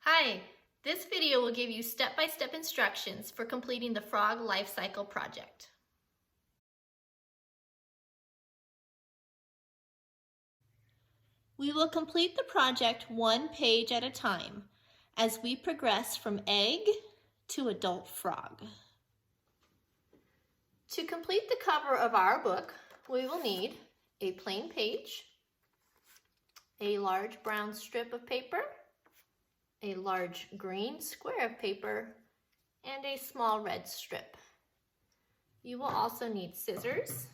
Hi, this video will give you step-by-step instructions for completing the Frog Life Cycle project. We will complete the project one page at a time as we progress from egg to adult frog. To complete the cover of our book, we will need a plain page, a large brown strip of paper, a large green square of paper, and a small red strip. You will also need scissors,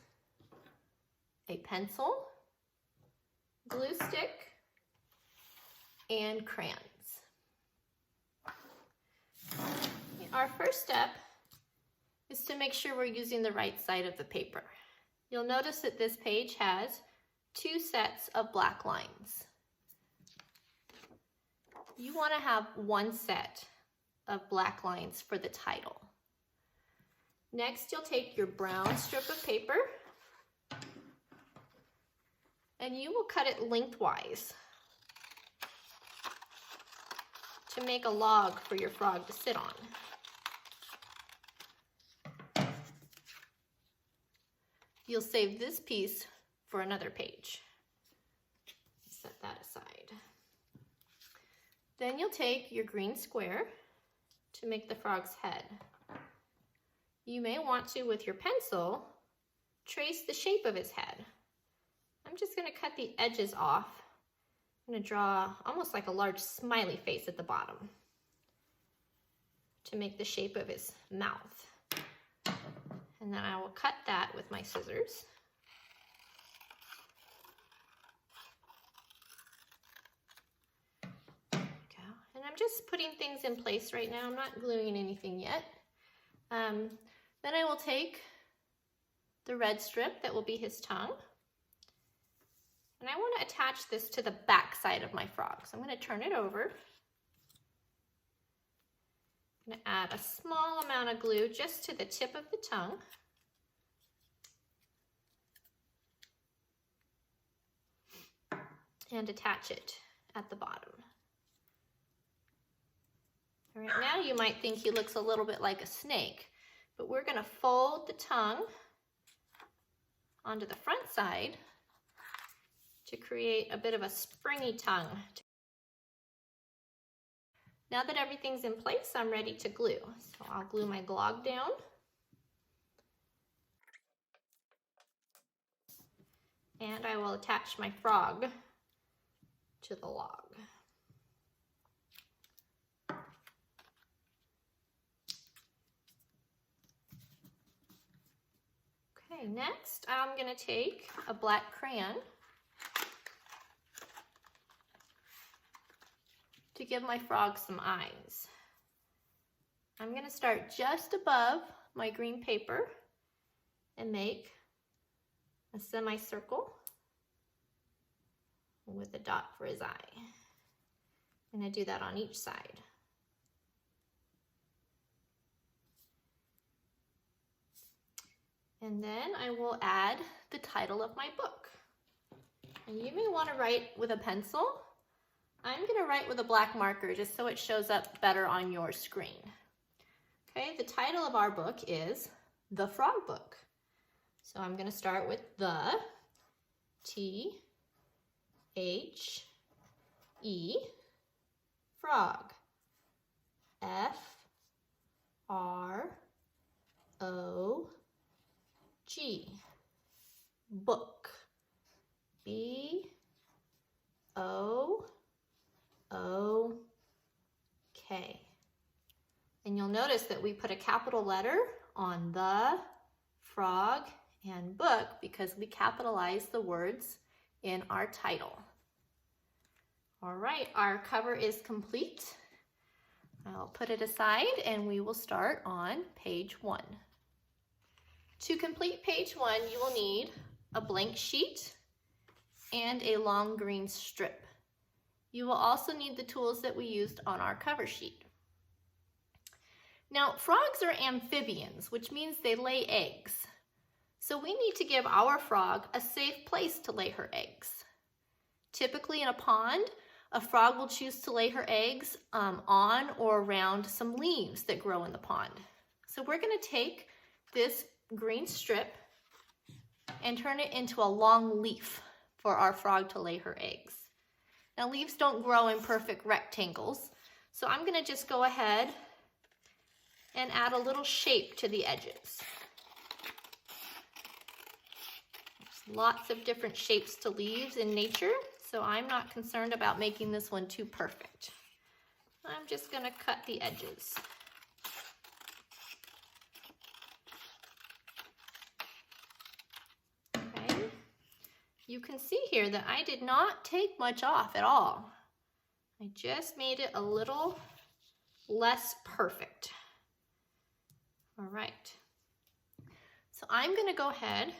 a pencil, glue stick, and crayons. Our first step is to make sure we're using the right side of the paper. You'll notice that this page has two sets of black lines. You want to have one set of black lines for the title. Next, you'll take your brown strip of paper and you will cut it lengthwise to make a log for your frog to sit on. You'll save this piece for another page. Set that aside. Then you'll take your green square to make the frog's head. You may want to, with your pencil, trace the shape of his head. I'm just going to cut the edges off. I'm going to draw almost like a large smiley face at the bottom to make the shape of his mouth. And then I will cut that with my scissors. And I'm just putting things in place right now. I'm not gluing anything yet. Then I will take the red strip that will be his tongue. And I want to attach this to the back side of my frog. So I'm going to turn it over. I'm going to add a small amount of glue just to the tip of the tongue. And attach it at the bottom. All right, now you might think he looks a little bit like a snake, but we're going to fold the tongue onto the front side to create a bit of a springy tongue. Now that everything's in place, I'm ready to glue. So I'll glue my glog down. And I will attach my frog to the log. Okay, next I'm going to take a black crayon to give my frog some eyes. I'm going to start just above my green paper and make a semicircle with a dot for his eye. I'm going to do that on each side. And then I will add the title of my book. And you may want to write with a pencil. I'm going to write with a black marker just so it shows up better on your screen. Okay, the title of our book is The Frog Book. So I'm going to start with the, T-H-E, frog, F-R-O-G, book, B-O-O-K. And you'll notice that we put a capital letter on the, frog, and book because we capitalize the words in our title. All right, our cover is complete. I'll put it aside and we will start on page 1. To complete page 1, you will need a blank sheet and a long green strip. You will also need the tools that we used on our cover sheet. Now, frogs are amphibians, which means they lay eggs. So we need to give our frog a safe place to lay her eggs. Typically in a pond, A frog will choose to lay her eggs on or around some leaves that grow in the pond. So we're going to take this green strip and turn it into a long leaf for our frog to lay her eggs. Now leaves don't grow in perfect rectangles, so I'm going to just go ahead and add a little shape to the edges. There's lots of different shapes to leaves in nature, so I'm not concerned about making this one too perfect. I'm just going to cut the edges. Okay. You can see here that I did not take much off at all. I just made it a little less perfect. All right. So I'm going to go ahead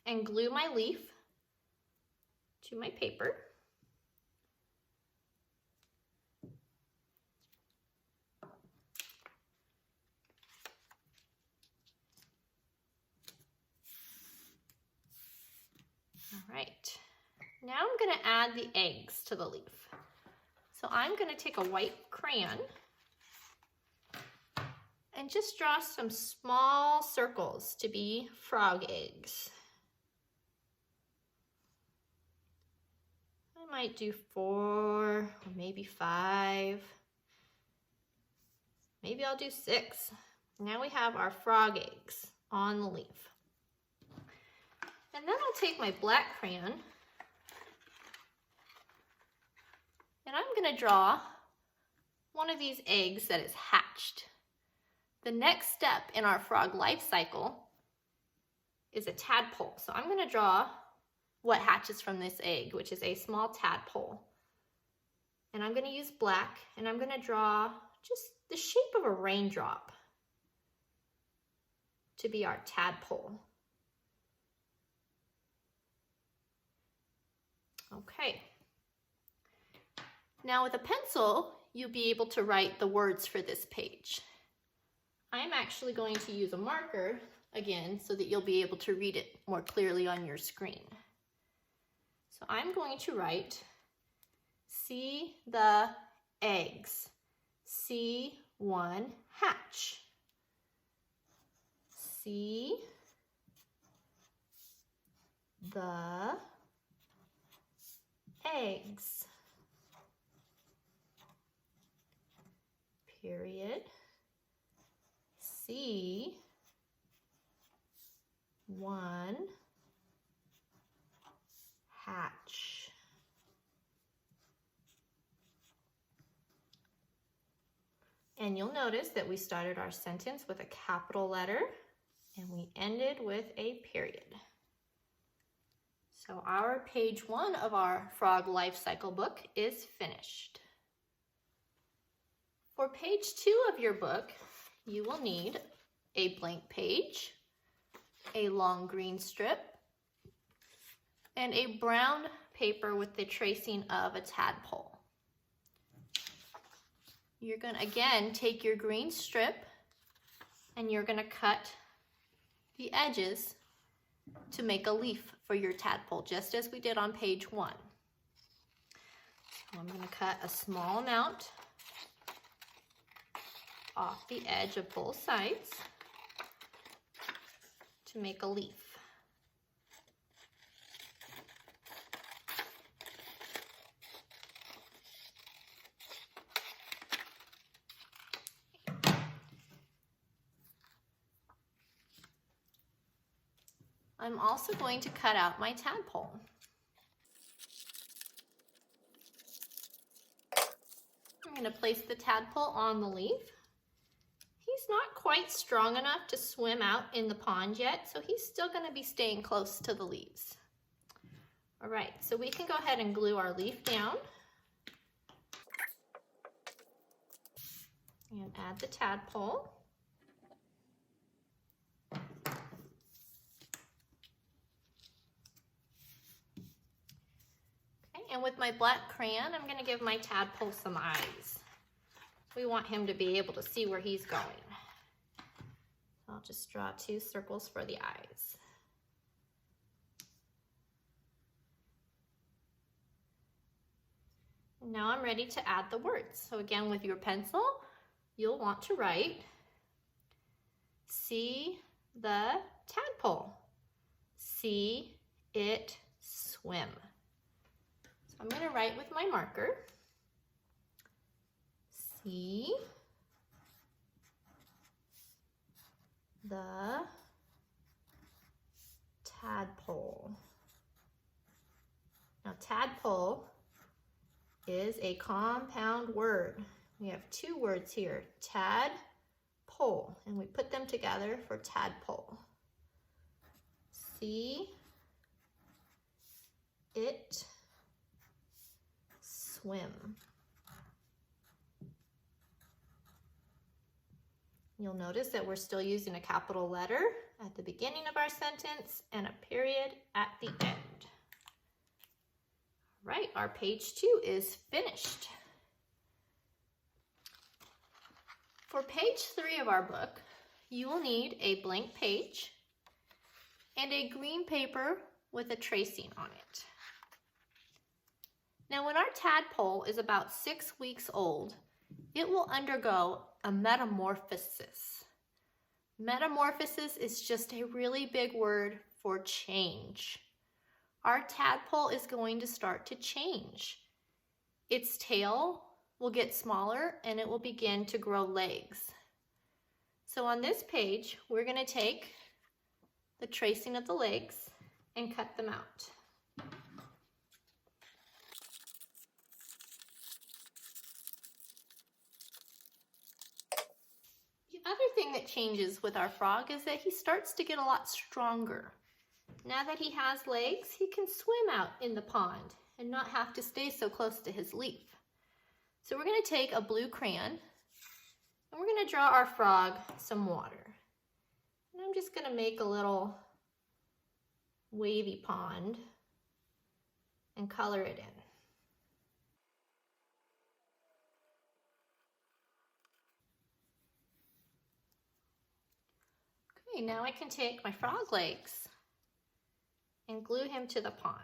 and glue my leaf to my paper. All right. Now I'm going to add the eggs to the leaf. So I'm going to take a white crayon and just draw some small circles to be frog eggs. I might do 4 or maybe 5. Maybe I'll do 6. Now we have our frog eggs on the leaf. And then I'll take my black crayon and I'm going to draw one of these eggs that is hatched. The next step in our frog life cycle is a tadpole. So I'm going to draw what hatches from this egg, which is a small tadpole. And I'm going to use black, and I'm going to draw just the shape of a raindrop to be our tadpole. Okay. Now with a pencil, you'll be able to write the words for this page. I'm actually going to use a marker again so that you'll be able to read it more clearly on your screen. So I'm going to write, see the eggs, see one hatch, see the eggs, period, see one hatch. And you'll notice that we started our sentence with a capital letter and we ended with a period. So our page 1 of our Frog Life Cycle book is finished. For page 2 of your book, you will need a blank page, a long green strip, and a brown paper with the tracing of a tadpole. You're going to again take your green strip and you're going to cut the edges to make a leaf for your tadpole, just as we did on page 1. So I'm going to cut a small amount off the edge of both sides to make a leaf. I'm also going to cut out my tadpole. I'm going to place the tadpole on the leaf. He's not quite strong enough to swim out in the pond yet, so he's still going to be staying close to the leaves. All right, so we can go ahead and glue our leaf down and add the tadpole. And with my black crayon, I'm going to give my tadpole some eyes. We want him to be able to see where he's going. I'll just draw 2 circles for the eyes. Now I'm ready to add the words. So again, with your pencil, you'll want to write, see the tadpole, see it swim. So I'm going to write with my marker, see the tadpole. Now tadpole is a compound word. We have two words here, tadpole, and we put them together for tadpole. See it swim. You'll notice that we're still using a capital letter at the beginning of our sentence and a period at the end. Right, our page 2 is finished. For page 3 of our book, you will need a blank page and a green paper with a tracing on it. Now, when our tadpole is about 6 weeks old, it will undergo a metamorphosis. Metamorphosis is just a really big word for change. Our tadpole is going to start to change. Its tail will get smaller and it will begin to grow legs. So on this page, we're going to take the tracing of the legs and cut them out. The other thing that changes with our frog is that he starts to get a lot stronger. Now that he has legs, he can swim out in the pond and not have to stay so close to his leaf. So we're going to take a blue crayon and we're going to draw our frog some water. And I'm just going to make a little wavy pond and color it in. Okay, now I can take my frog legs and glue him to the pond.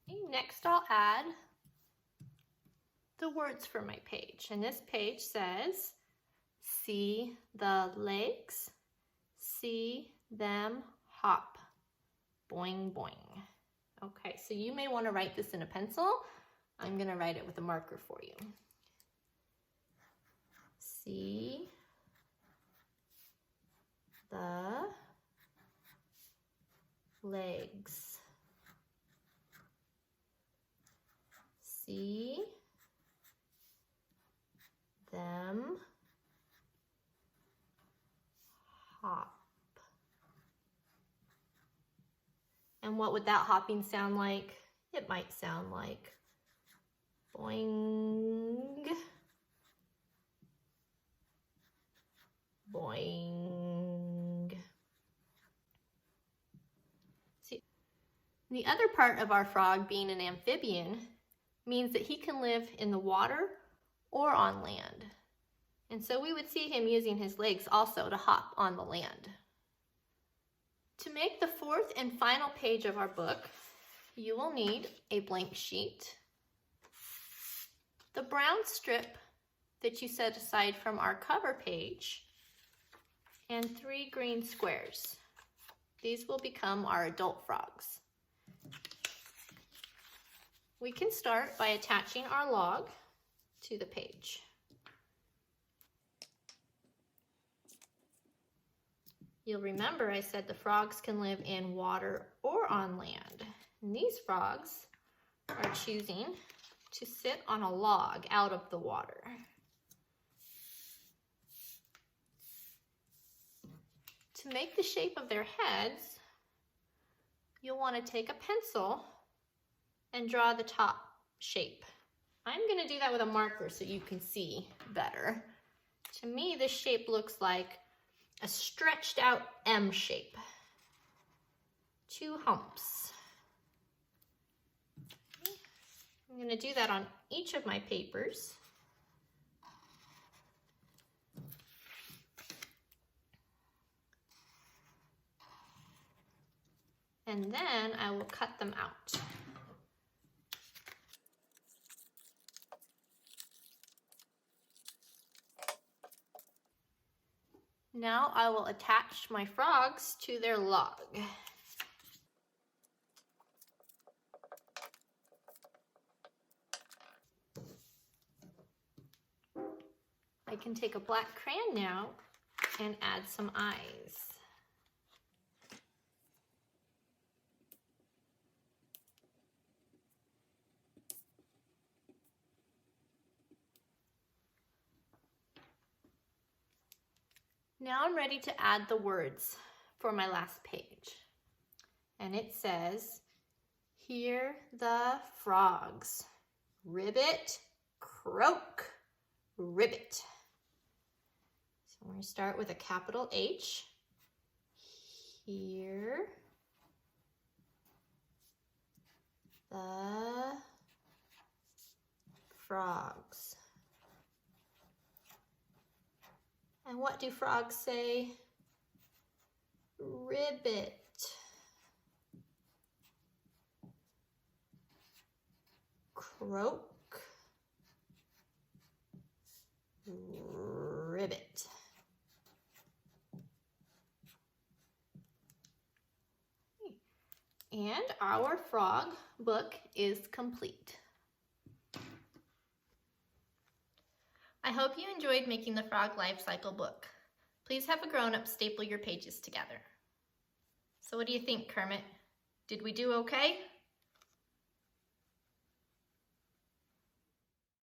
Okay, next I'll add the words for my page. And this page says, see the legs, see them hop, boing boing. Okay, so you may want to write this in a pencil. I'm going to write it with a marker for you. See the legs. See them hop. And what would that hopping sound like? It might sound like boing, boing. See, the other part of our frog being an amphibian means that he can live in the water or on land. And so we would see him using his legs also to hop on the land. To make the fourth and final page of our book, you will need a blank sheet, the brown strip that you set aside from our cover page, and 3 green squares. These will become our adult frogs. We can start by attaching our log to the page. You'll remember I said the frogs can live in water or on land. And these frogs are choosing to sit on a log out of the water. To make the shape of their heads, you'll want to take a pencil and draw the top shape. I'm going to do that with a marker so you can see better. To me, this shape looks like a stretched out M shape. 2 humps. Okay. I'm going to do that on each of my papers. And then I will cut them out. Now I will attach my frogs to their log. I can take a black crayon now and add some eyes. Now I'm ready to add the words for my last page. And it says, "Hear the frogs, ribbit, croak, ribbit." So we're going to start with a capital H. Hear the frogs. And what do frogs say? Ribbit. Croak. Ribbit. And our frog book is complete. I hope you enjoyed making the Frog Life Cycle book. Please have a grown-up staple your pages together. So what do you think, Kermit? Did we do okay?